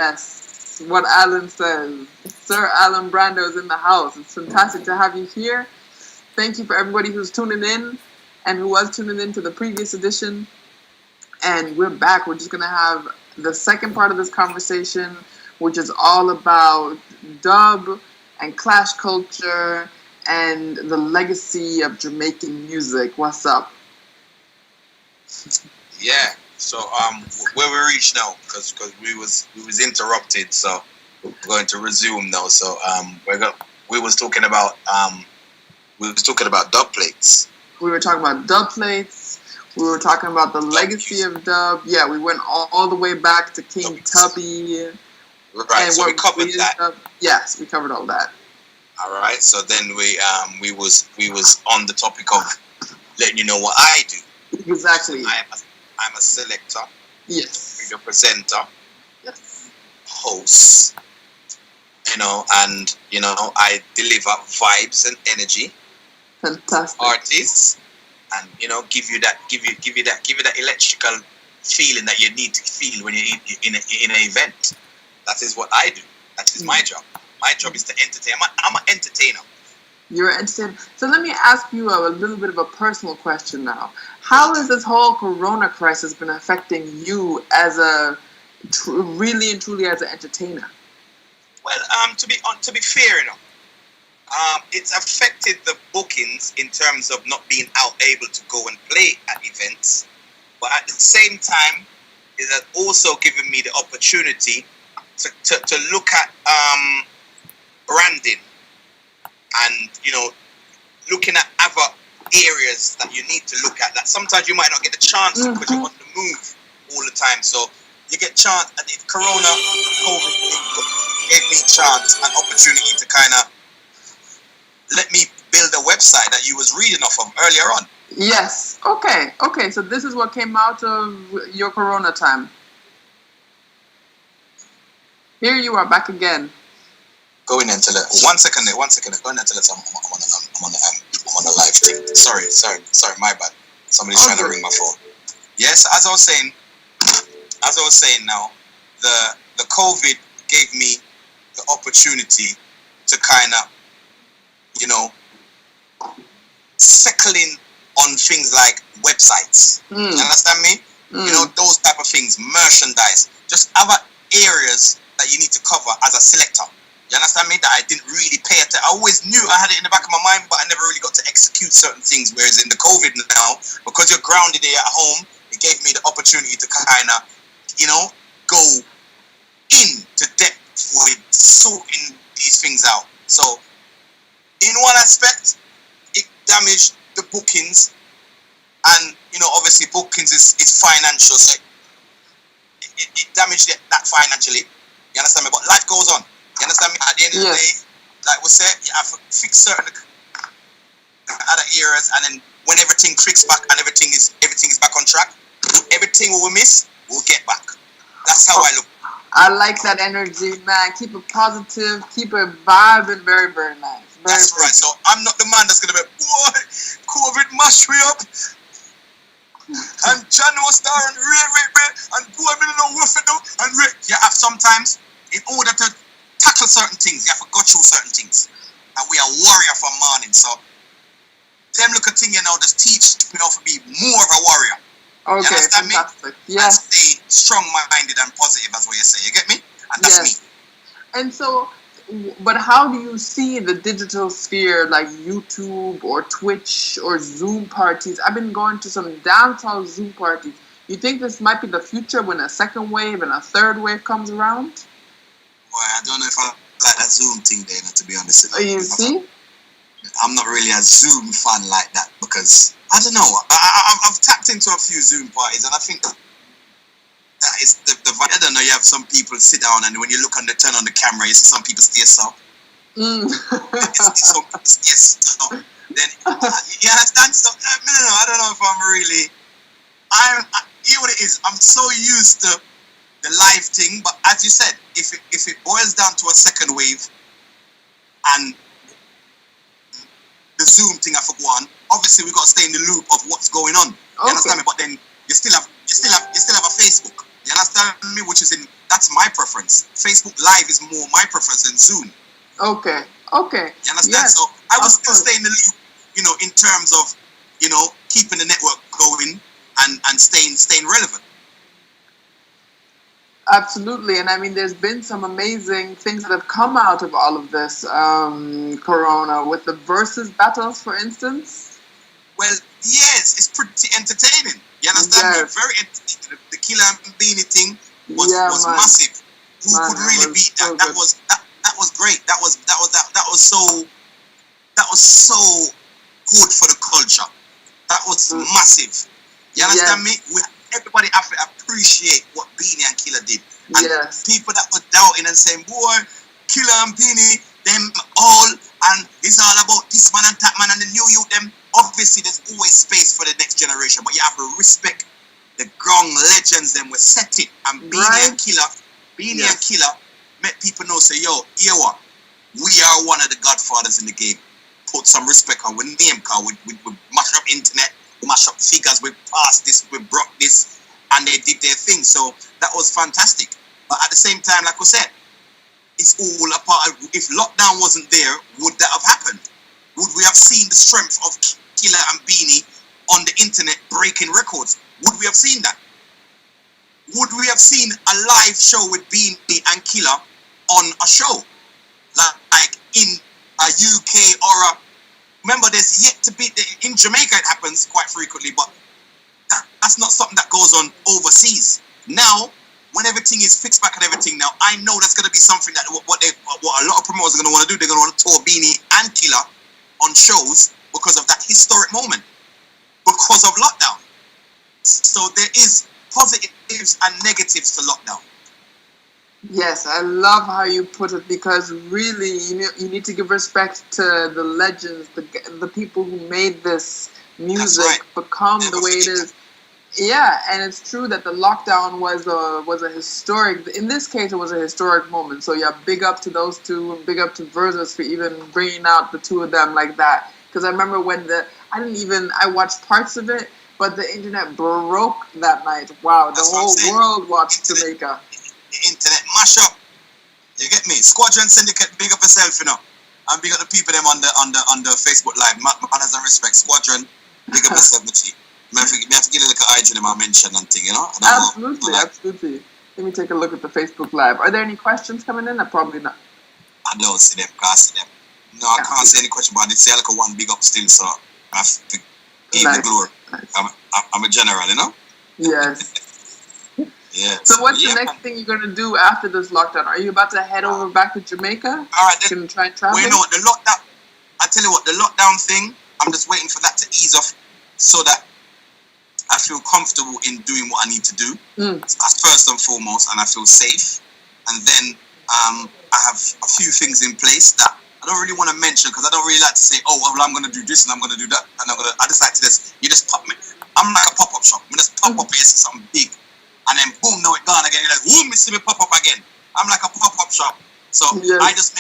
Yes, what Allan says. Sir Allan Brando is in the house. It's fantastic to have you here. Thank you for everybody who's tuning in and who was tuning in to the previous edition. And we're back. We're just going to have the second part of this conversation, which is all about dub and clash culture and the legacy of Jamaican music. What's up? Yeah. So where we reach now, because we was interrupted, so we're going to resume now. So we was talking about dub plates. We were talking about dub plates. We were talking about the legacy of dub. Yeah, we went all the way back to King Tubby. Right. So we covered that. Dub. Yes, we covered all that. All right. So then we was on the topic of letting you know what I do. Exactly. I'm a selector. Yes. Radio presenter. Yes. Host. And I deliver vibes and energy. Fantastic. Artists, and give you that electrical feeling that you need to feel when you're in an event. That is what I do. That is my job. My job is to entertain. I'm an entertainer. You're an entertainer. So let me ask you a little bit of a personal question now. How has this whole Corona crisis been affecting you as a really and truly as an entertainer? Well, to be fair, it's affected the bookings in terms of not being able to go and play at events, but at the same time, it has also given me the opportunity to look at branding and looking at other areas that you need to look at that sometimes you might not get the chance to because you're on the move all the time. So you get chance, and the COVID gave me chance and opportunity to kind of let me build a website that you was reading off of earlier on. Yes. Okay. So this is what came out of your Corona time. Here you are back again. Going into the 1 second. Going into the I'm on a live thing. Sorry, my bad. Somebody's trying to ring my phone. Yes, as I was saying now, the COVID gave me the opportunity to kind of settle in on things like websites. You understand me? Those type of things, merchandise, just other areas that you need to cover as a selector. You understand me? That I didn't really pay attention. I always knew I had it in the back of my mind, but I never really got to execute certain things. Whereas in the COVID now, because you're grounded here at home, it gave me the opportunity to kind of, go into depth with sorting these things out. So, in one aspect, it damaged the bookings, and obviously bookings is financial, so it damaged that financially. You understand me? But life goes on. You understand me? At the end of the day, like we said, you have to fix certain other areas, and then when everything clicks back and everything is back on track, everything we miss, we'll get back. That's how I look. I like that energy, man. Keep it positive, keep it vibing, very, very nice. That's right. So I'm not the man that's gonna be, boy, COVID mash me up. And John was star and and boy, I don't know what to do. And you have sometimes, in order to tackle certain things, you have to go through certain things. And we are warrior from morning. So them look at thing, just teach me how to be more of a warrior. Okay, you understand fantastic. Me? Yes. And stay strong-minded and positive, as what you say. You get me? And that's me. And so, but how do you see the digital sphere, like YouTube or Twitch or Zoom parties? I've been going to some downtown Zoom parties. You think this might be the future when a second wave and a third wave comes around? Well, I don't know if I like that Zoom thing there, to be honest. You see? I'm not really a Zoom fan like that because, I don't know, I've tapped into a few Zoom parties and I think that is the I don't know, you have some people sit down and when you look turn on the camera, you see some people stay so. So then, you understand? So, I don't know if I'm really, you know what it is, I'm so used to the live thing, but as you said, if it boils down to a second wave and the Zoom thing I forgot on, obviously we got to stay in the loop of what's going on. You understand me? But then you still have a Facebook. You understand me? That's my preference. Facebook Live is more my preference than Zoom. Okay. You understand? Yes, so I will still stay in the loop, in terms of, keeping the network going and staying relevant. Absolutely, and I mean, there's been some amazing things that have come out of all of this Corona, with the versus battles, for instance. Well, yes, it's pretty entertaining. You understand me? Very entertaining. The Killer and Beanie thing was massive. Who could really beat that? That was great. That was so good for the culture. That was massive. You understand me? Everybody have to appreciate what Beanie and Killer did. And people that were doubting and saying, boy, Killer and Beanie, them all, and it's all about this man and that man and the new youth, them. Obviously, there's always space for the next generation, but you have to respect the ground legends them were set it. And Beanie and Killer let people know, say, yo, hear what? We are one of the godfathers in the game. Put some respect on our name, because we mash up internet, we mash up figures, we passed this, we broke this, and they did their thing. So that was fantastic. But at the same time, like I said, it's all a part of, if lockdown wasn't there, would that have happened? Would we have seen the strength of Killer and Beanie on the internet breaking records? Would we have seen that? Would we have seen a live show with Beanie and Killer on a show? Like in a UK or remember, there's yet to be, in Jamaica it happens quite frequently, but that's not something that goes on overseas. Now, when everything is fixed back and everything now, I know that's going to be something that what a lot of promoters are going to want to do. They're going to want to tour Beanie and Killer on shows because of that historic moment, because of lockdown. So there is positives and negatives to lockdown. Yes, I love how you put it, because really you need to give respect to the legends, the people who made this music become the way it is. Yeah, and it's true that the lockdown was a historic. In this case, it was a historic moment. So yeah, big up to those two, and big up to Versus for even bringing out the two of them like that. Because I remember when I watched parts of it, but the internet broke that night. Wow, the whole world watched Jamaica. The internet mash up. You get me? Squadron Syndicate, big up yourself, and big up the people them on the Facebook Live. Manners and respect. Squadron, big up yourself, Michi. I have to give a little eye to them, I mention and thing, Absolutely. Let me take a look at the Facebook Live. Are there any questions coming in? Probably not. I don't see them. Can't see them. No, I can't see any question, but I did say like a one big up still, so I have to give the glory. Nice. I'm a general, Yes. Yeah. So what's the next thing you're going to do after this lockdown? Are you about to head over back to Jamaica? All right. Going to try and travel? Well, the lockdown, I tell you what, the lockdown thing, I'm just waiting for that to ease off so that I feel comfortable in doing what I need to do. That's first and foremost, and I feel safe. And then I have a few things in place that I don't really want to mention, because I don't really like to say, oh, well, I'm going to do this and I'm going to do that. And I just like to you just pop me. I'm like a pop-up shop. I just pop up here, see something big. And then boom, now it gone again. You're like, boom, you see me pop up again. I'm like a pop-up shop. So I just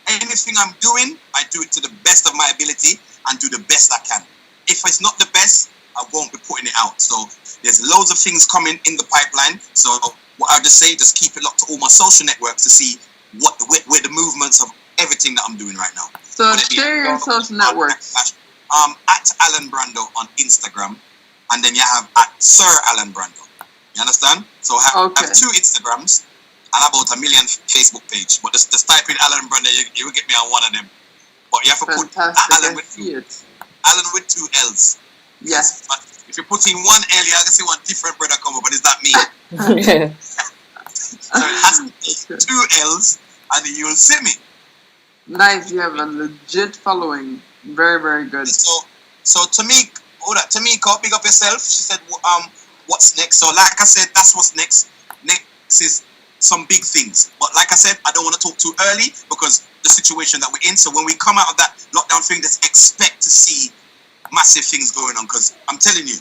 anything I'm doing, I do it to the best of my ability and do the best I can. If it's not the best, I won't be putting it out. So there's loads of things coming in the pipeline. So what I'll just say, just keep it locked to all my social networks to see where the movements of everything that I'm doing right now. So share your social networks. At Allan Brando on Instagram, and then you have at Sir Allan Brando. You understand? So I have 2 Instagrams and about 1 million Facebook page. But just type in Allan Brando, you will get me on one of them. But you have to put Allan with 2 L's. Yes. But if you put in 1 L, you can see one different brother come up, but it's not me. So it has to be 2 L's, and then you'll see me. Nice. You have a legit following. Very, very good. So Tamika, big up yourself. She said, what's next? So like I said, that's what's next. Next is some big things. But like I said, I don't want to talk too early because the situation that we're in. So when we come out of that lockdown thing, just expect to see massive things going on. Because I'm telling you,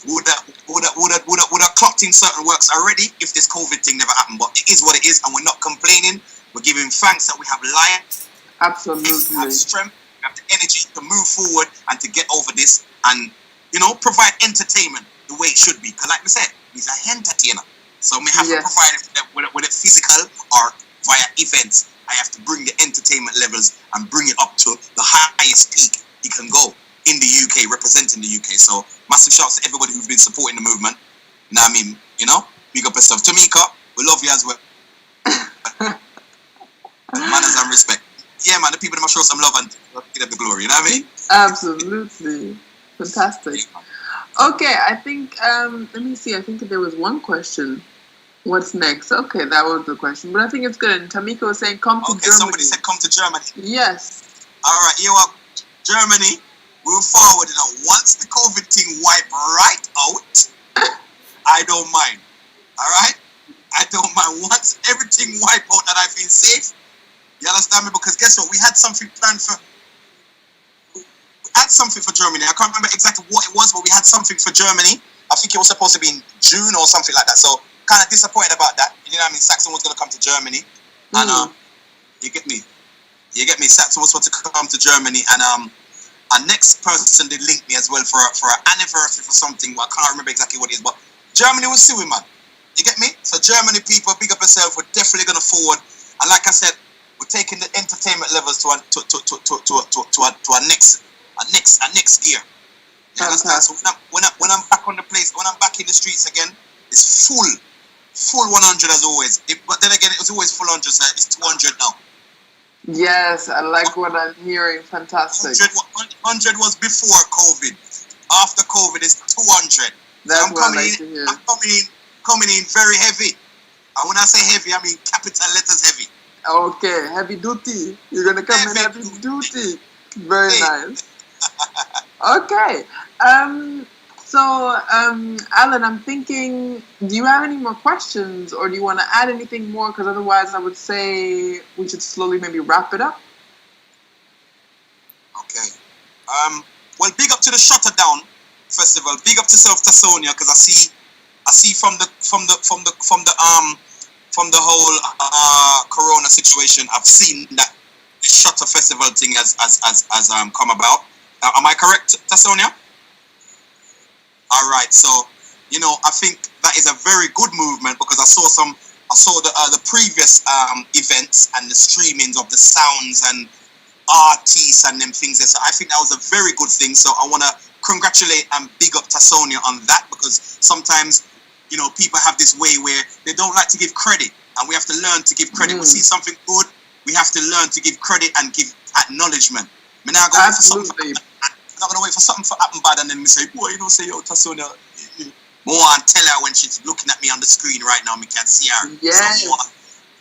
would have clocked in certain works already if this COVID thing never happened. But it is what it is, and we're not complaining. We're giving thanks that we have life. Absolutely. We have strength. We have the energy to move forward and to get over this and, provide entertainment the way it should be. Because like we said, he's an entertainer. So we have to provide it with it physical or via events. I have to bring the entertainment levels and bring it up to the highest peak it can go in the UK, representing the UK. So massive shouts to everybody who's been supporting the movement. You know what I mean? You know, big up yourself. Tamika, we love you as well. Manners and respect. Yeah, man, the people that must show some love and give them the glory. You know what I mean? Absolutely. Fantastic. Okay, I think, let me see. I think there was one question. What's next? Okay, that was the question. But I think it's good. And Tamika was saying, come to Germany. Okay, somebody said come to Germany. Yes. All right, you know, Germany, move forward. You know, once the COVID thing wipe right out, I don't mind. All right? I don't mind. Once everything wipe out and I feel safe, you understand me? Because guess what? We had something planned for... Germany. I can't remember exactly what it was, but we had something for Germany. I think it was supposed to be in June or something like that. So, kind of disappointed about that. You know what I mean? Saxone was going to come to Germany. And, you get me? Saxone was supposed to come to Germany. And, our next person did link me as well for an anniversary for something. But I can't remember exactly what it is. But Germany was suing, man. You get me? So, Germany people, big up yourself. We're definitely going to forward. And like I said, we're taking the entertainment levels to our next gear. You understand? So when I'm back on the place, when I'm back in the streets again, it's full 100 as always. But then again, it was always full 100, so it's 200 now. Yes, I like what I'm hearing. Fantastic. 100 was before COVID. After COVID, it's 200. That's so what I like to hear. I'm coming in very heavy. And when I say heavy, I mean capital letters heavy. Okay, heavy duty. You're going to come in heavy duty. Very nice. Okay. Allan, I'm thinking, do you have any more questions or do you want to add anything more? Because otherwise I would say we should slowly maybe wrap it up. Okay. Well, big up to the Shutter Down Festival. Big up to South Tassonia, because I see from the whole Corona situation, I've seen that the Shutter Festival thing has come about. Am I correct, Tassonia? All right. So, you know, I think that is a very good movement because I saw the previous events and the streamings of the sounds and artists and them things. So I think that was a very good thing. So I want to congratulate and big up Tassonia on that, because sometimes, you know, people have this way where they don't like to give credit, and we have to learn to give credit. We see something good, we have to learn to give credit and give acknowledgement. I'm not going to wait for something to happen bad and then we say, boy, you know, say, yo, Tassonia, more and tell her when she's looking at me on the screen right now, we can't see her. Yes.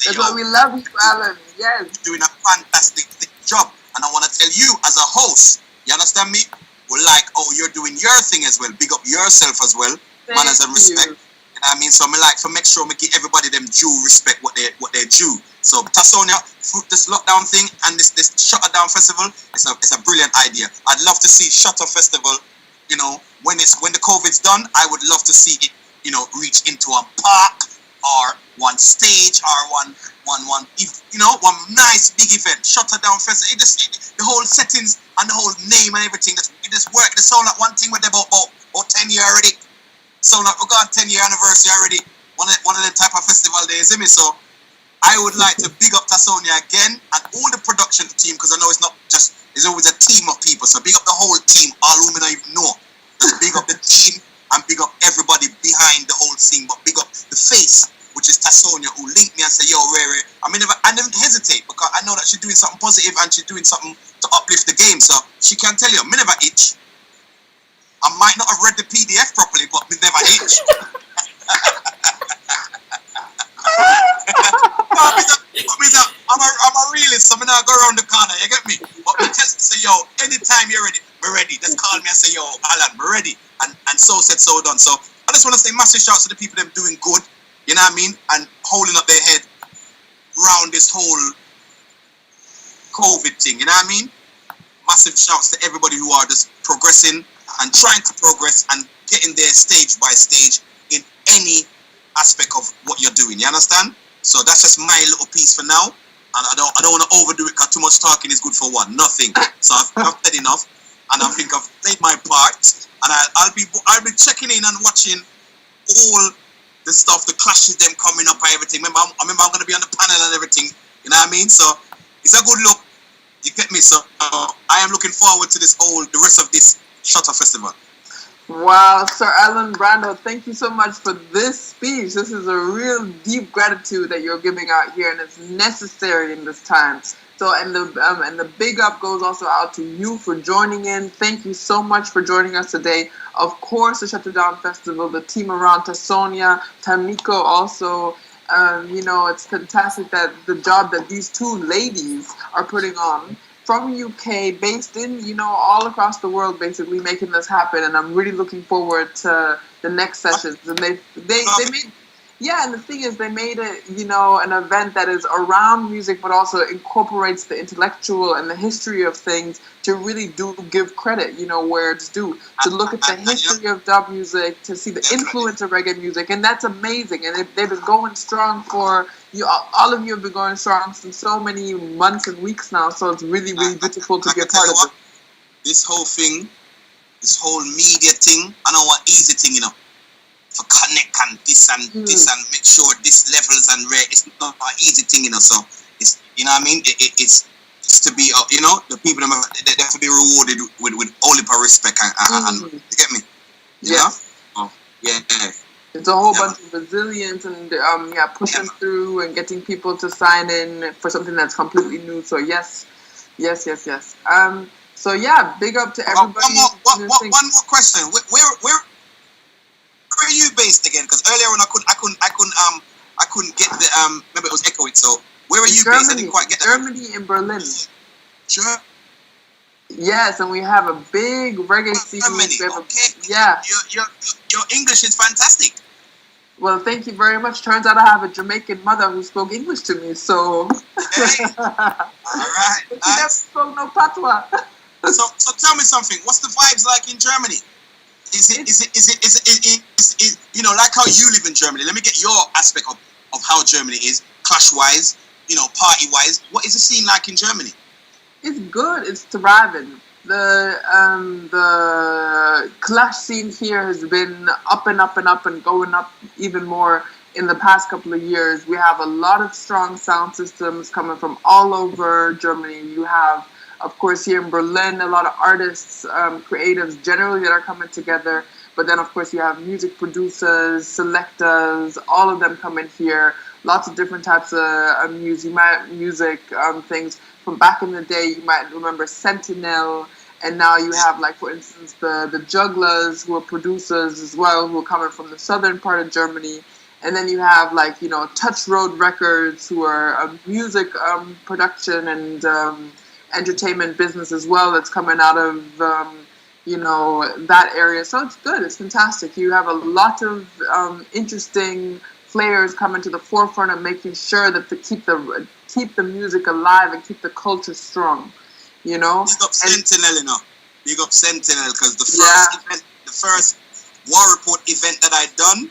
That's why we love you, Allan. Yes. You're doing a fantastic job. And I want to tell you, as a host, you understand me? We're like, oh, you're doing your thing as well. Big up yourself as well. Manners and respect. You know what I mean? So I like to make sure we give everybody them due respect what they're due. So Tassonia, this lockdown thing and this Shutter Down Festival, it's a brilliant idea. I'd love to see Shutter Festival, you know, when the COVID's done, I would love to see it, you know, reach into a park or one stage or one nice big event. Shutter Down Festival. The whole settings and the whole name and everything, it just work. It sound like one thing with about 10 years already. So like we got 10-year anniversary already. One of them type of festival days, isn't it? So I would like to big up Tassonia again and all the production team, because I know it's always a team of people. So big up the whole team, all whom I even know. Just big up the team and big up everybody behind the whole thing, but big up the face, which is Tassonia, who linked me and said, yo, Ray. I never hesitate, because I know that she's doing something positive and she's doing something to uplift the game. So she can tell you, me never itch. I might not have read the PDF properly, but me never itch. I'm a realist, so I'm not go around the corner, you get me? But me tell say, yo, anytime you're ready, we're ready. Just call me and say, yo, Allan, we're ready. And so said, so done. So I just want to say massive shouts to the people that are doing good, you know what I mean? And holding up their head around this whole COVID thing, you know what I mean? Massive shouts to everybody who are just progressing and trying to progress and getting there stage by stage in any aspect of what you're doing. You understand? So that's just my little piece for now. And I don't want to overdo it, because too much talking is good for one. Nothing. So I've said enough, and I think I've played my part. And I'll be checking in and watching all the stuff, the clashes, them coming up and everything. I remember I'm gonna be on the panel and everything. You know what I mean? So it's a good look. You get me? So I am looking forward to the rest of this Shutter Festival. Wow, Sir Allan Brando, thank you so much for this speech. This is a real deep gratitude that you're giving out here, and it's necessary in this time. So, and the big up goes also out to you for joining in. Thank you so much for joining us today. Of course, the Shutterdown Festival, the team around Sonia, Tamiko also. It's fantastic that the job that these two ladies are putting on from UK, based in, all across the world, basically making this happen. And I'm really looking forward to the next sessions. And they made, and the thing is, they made it, an event that is around music, but also incorporates the intellectual and the history of things to really do give credit, where it's due. To look at the history of dub music, to see the influence of reggae music, and that's amazing. And they've been going strong for you. All of you have been going strong since so many months and weeks now. So it's really, really beautiful to be a part of it. This whole thing, this whole media thing, I know what easy thing, for connect and this and this and make sure this levels and rare. It's not an easy thing, so it's, what I mean. It's to be, the people they have to be rewarded with all the respect and you get me. It's a whole bunch of resilience and pushing through and getting people to sign in for something that's completely new. So yes. So big up to everybody. One more question. Where are you based again? Because earlier on I couldn't get the maybe it was echoing. So where are you based? I didn't quite get that. Germany, in Berlin. Sure. Yes, and we have a big reggae scene. Yeah. Your English is fantastic. Well, thank you very much. Turns out I have a Jamaican mother who spoke English to me, so. Hey. All right. She never spoke no patois. So tell me something. What's the vibes like in Germany? Is it like how you live in Germany? Let me get your aspect of how Germany is, clash wise, party wise. What is the scene like in Germany? It's good. It's thriving. The clash scene here has been up and up and up and going up even more in the past couple of years. We have a lot of strong sound systems coming from all over Germany. You have, of course, here in Berlin, a lot of artists, creatives generally that are coming together. But then, of course, you have music producers, selectors, all of them coming here. Lots of different types of music things. From back in the day, you might remember Sentinel. And now you have, like, for instance, the Jugglers, who are producers as well, who are coming from the southern part of Germany. And then you have, like, Touch Road Records, who are music production and entertainment business as well, that's coming out of that area. So it's good. It's fantastic. You have a lot of interesting players coming to the forefront and making sure that to keep the music alive and keep the culture strong. Big up Sentinel, Big up Sentinel, because the first War Report event that I done,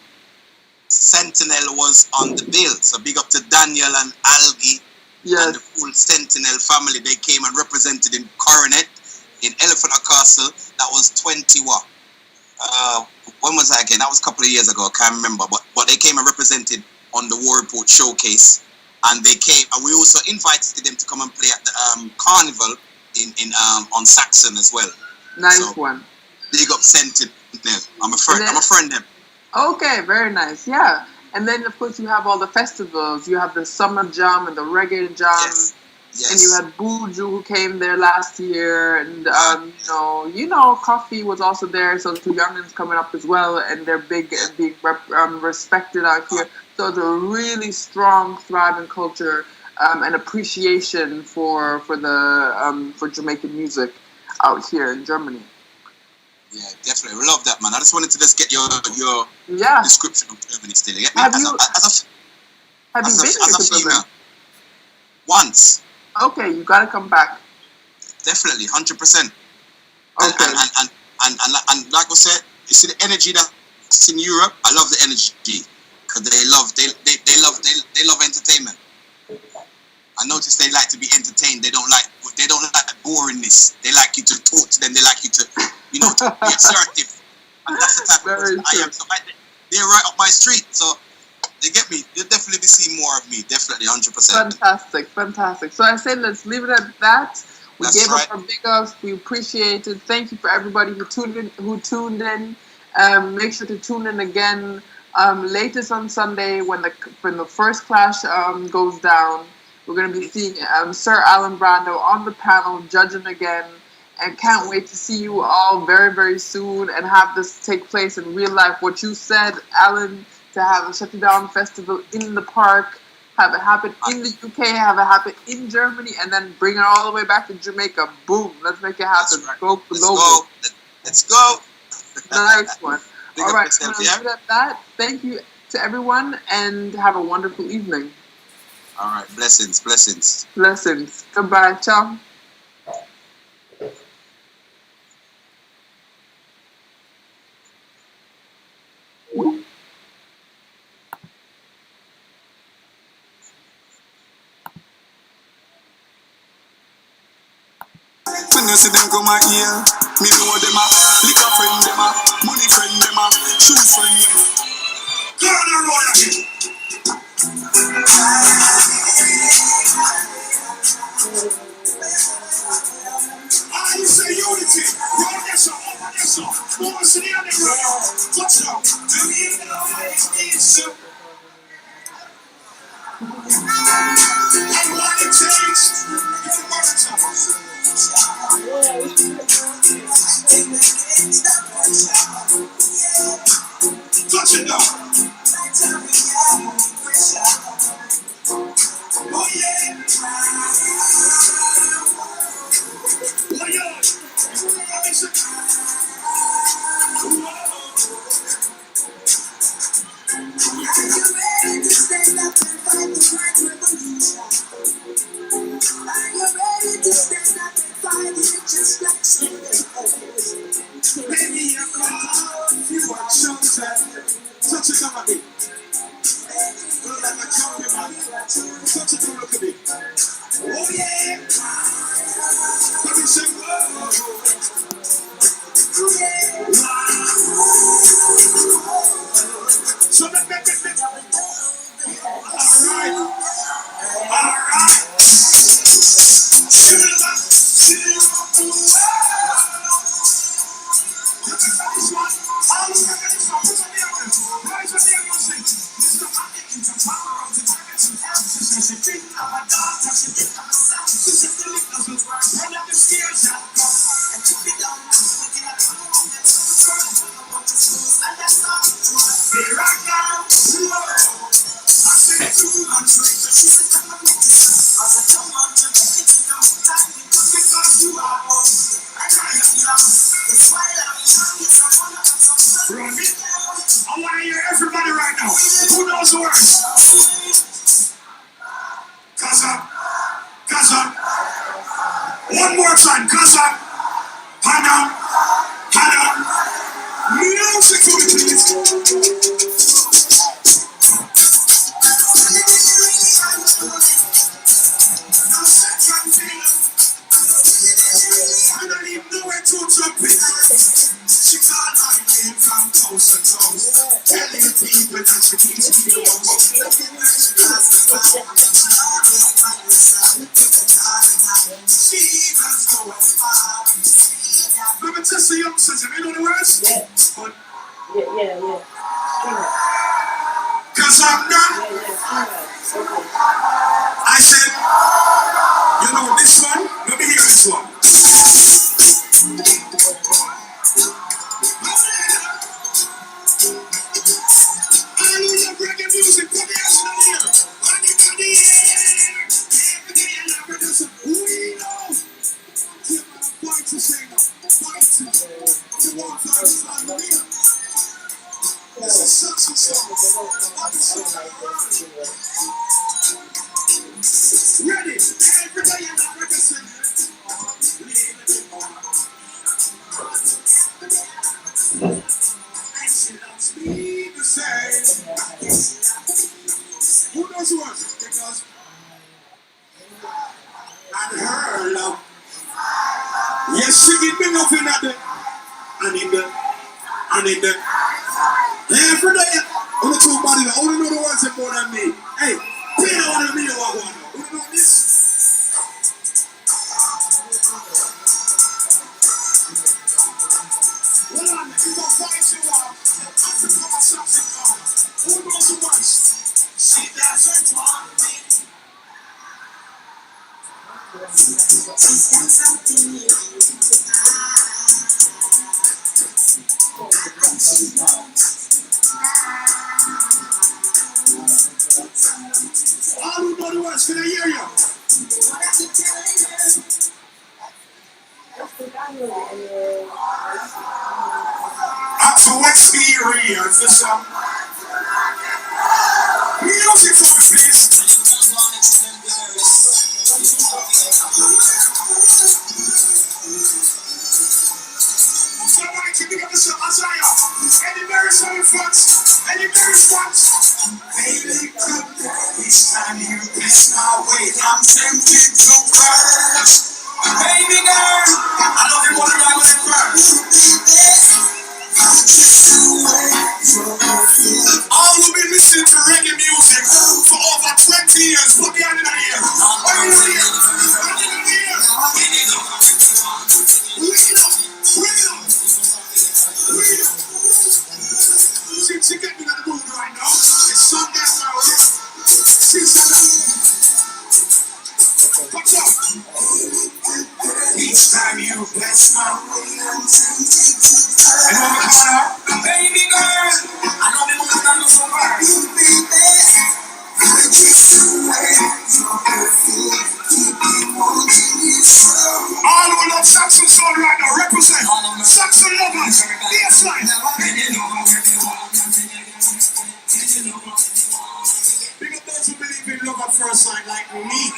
Sentinel was on the bill. So big up to Daniel and Algie. Yes. And the full Sentinel family. They came and represented in Coronet, in Elephant and Castle. That was 20 what? When was that again? That was a couple of years ago. I can't remember. But they came and represented on the War Report showcase. And they came, and we also invited them to come and play at the Carnival on Saxone as well. Nice one. Big up Sentinel. I'm a friend them. Okay, very nice. Yeah. And then, of course, you have all the festivals. You have the Summer Jam and the Reggae Jam. Yes. And you had Buju, who came there last year. And, Coffee was also there. So the two youngins coming up as well. And they're big and being respected out here. So it's a really strong, thriving culture and appreciation for Jamaican music out here in Germany. Yeah, definitely. We love that, man. I just wanted to get your description of Germany still. You get me? Have you been to Berlin? Once. Okay, you got to come back. Definitely, 100%. Okay. And like I said, you see the energy that's in Europe. I love the energy because they love entertainment. I notice they like to be entertained. They don't like boringness. They like you to talk to them. They like you to, to be assertive. And that's the type of person I am. So they're right up my street. So you get me. You'll definitely be seeing more of me. Definitely, 100%. Fantastic, fantastic. So I say let's leave it at that. We That's gave right. up our big ups. We appreciate it. Thank you for everybody who tuned in. Make sure to tune in again. Latest on Sunday when the first clash goes down. We're gonna be seeing Sir Allan Brando on the panel judging again, and can't wait to see you all very, very soon and have this take place in real life. What you said, Alan, to have a Shutdown Festival in the park, have it happen in the UK, have it happen in Germany, and then bring it all the way back to Jamaica. Boom! Let's make it happen. Right. Go global. Let's go. Nice one. All right, so leave it at that. Thank you to everyone, and have a wonderful evening. All right, blessings. Blessings. Goodbye. Ciao. When you see them come my ear, me know them a liquor friend, them a money friend, them a shoe friend. Go on the road again. I say unity. Roll this up, over this up. Go on, sit down there, roll. Watch out. Do you know what it is to? And what it takes. If you want to talk. Touch it now. Oh yeah. Oh yeah. Baby, I call you are chosen. Touch it on me. Look like a champion. Touch it on me. Oh yeah. Let me say whoa. So let me. All right. I want to hear everybody right now. Who knows the words? Gaza. One more time. Gaza. Hana. Music for me, please. I don't even know where to jump in. She called my name from coast to coast, telling people that she needs me the most. She was going far. Let me test the youngsters, you know the words? Yeah. Cause I'm not. I said, you know this one? Let me hear this one. I love reggae music. Put the action in here. Everybody here. Every day and every day. We know. Fight to sing. Fight to walk out of the here. This is such a song. Ready? Everybody and every day. And she loves me the same. Who knows what? Because and her love. Yes, she give me nothing at the and in the. Every day. Only two body, only know the words more than me. Hey, play the one of me, you want one. You know this? Hold on, if you go fight you up, I have to put my socks in on. Who knows who wants? She doesn't want me. She's got something new to all who know the words, can I hear you? To experience the song. Music for me, please. Somebody keep it up the song, Isaiah. Any very sorry fronts, any very spots. Baby, good girl, each time you pass my way, I'm tempted to crush. Baby girl, I love you more than I was in first. All who've been listening to reggae music for over 20 years, put the hand in the air. What are you doing? She get me in the mood right now. It's Sunday now. She's what's up? Each time you bless my way, I'm tempted to baby girl, I know me more than so far. You baby, I just swear your perfume keep me wanting you so. All who love Saxone sound right now, represent Saxone lovers. Baseline. Big up those who believe in love at first sight like me.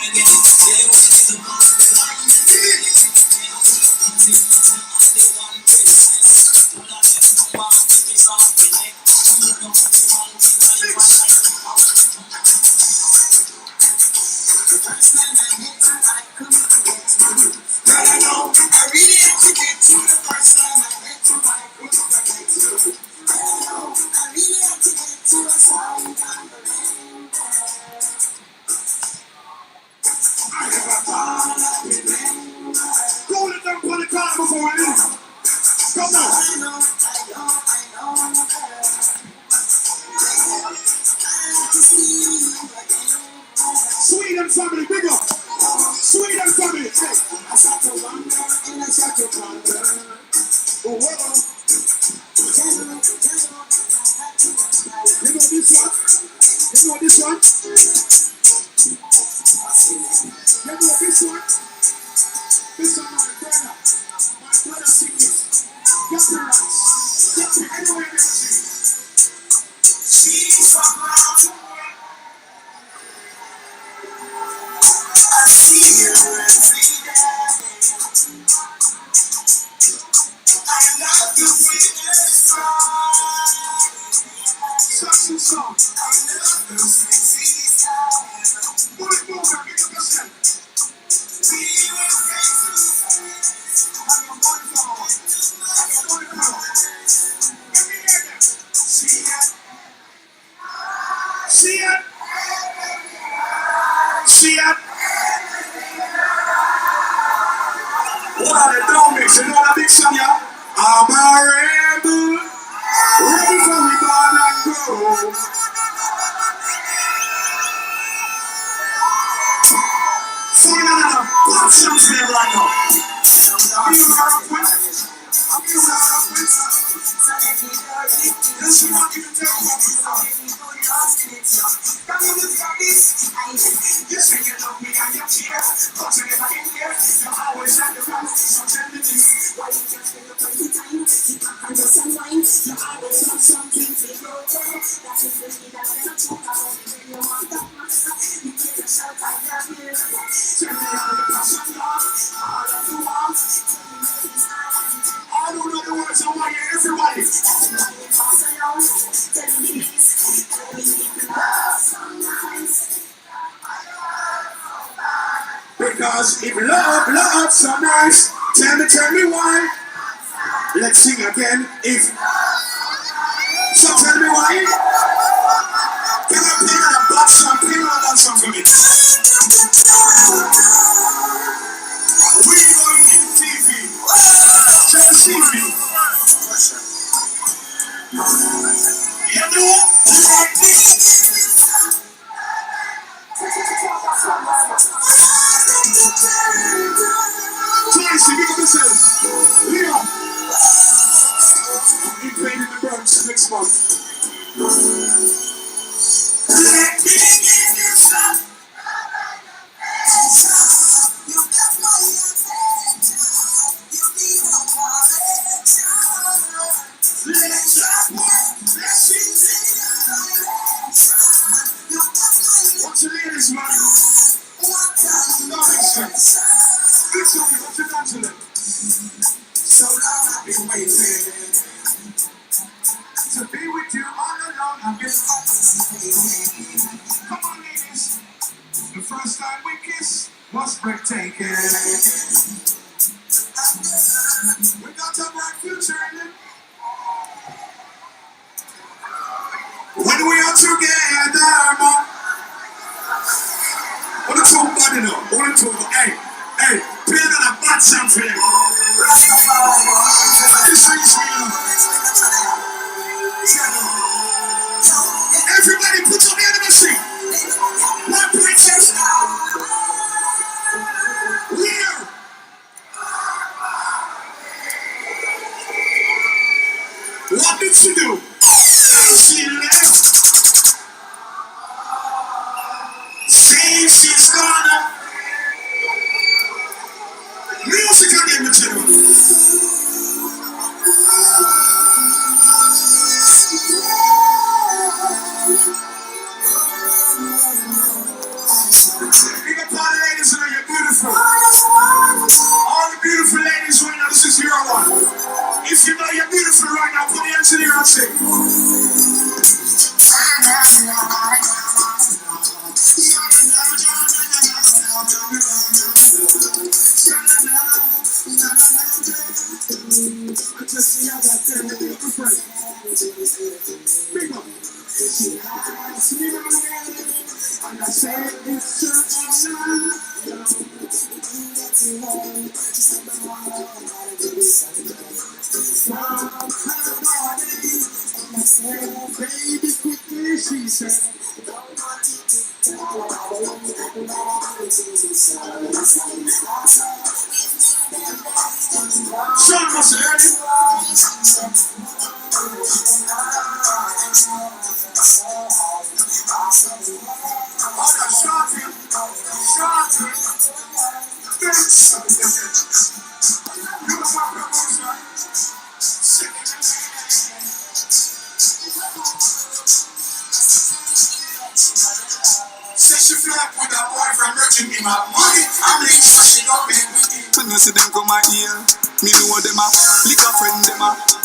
Sweden family, big up. Sweden family. I start to wonder and I start to ponder. Oh, whoa. You know this one? You know this one? You know this one? This one, my brother. My brother sing this. Get the rats. Get the anywhere they sing. She's from around the world. I see you every day. I love the way you smile. Such a song. I love the sexy sound. Move it, move it, get up yourself. We were face to face. I'm your wonderful. I'm your wonderful. Let me hear them. See it. See it. See it. What a drum mix, you know what a big song, yeah? I'm a rebel, ready for me born and grow. So another pop songs here right now. I'm you rock with. I'm you rock with. Yes, you want to tell me what you want. Come on, look at this. You say you love me and you care, but you never get here. You always have the run, so tell me this. Why you just spend your time? Keep back on your sunlight. You always have something to go for. That is the key that I'm not talking about. When you want that master, you can't yourself, I love you. Tell me all the passion, love, all of the walls. I don't know the words, I want to hear everybody. That's why you pass along. Tell me this. Tell me if you love sometimes. Because if love so nice, tell me why. Let's sing again. If so, tell me why. Can I play a bad song? Play another song for me. We on MTV. Just see me. You know what? Twice, you got yourself. Leon. He playing in the Bronx next month. Let me give you some. You got my attention. You need a connection. Let's drop more blessings in your direction. You got my. What's the latest, man? Nonsense. Good song, what's your dance to them? So long I've been waiting to be with you all along. I've been waiting. Come on, ladies. The first time we kissed was breathtaking. We got a bright future in it. When we are together, man. What a talk body now. What a talk. Hey, play another bad song for them. This is real. Everybody put your hand in the seat. One princess. Where? What did she do? She left. Saying she's gonna. Music again, material. Big up all the ladies and you're beautiful. All the beautiful ladies right now, this is your one. If you know you're beautiful right now, put your hands in the air and sing. Big up. And I said it's just baby, quickly, she said. Sean was ready. When you see them come my ear, me know them a lick a friend them a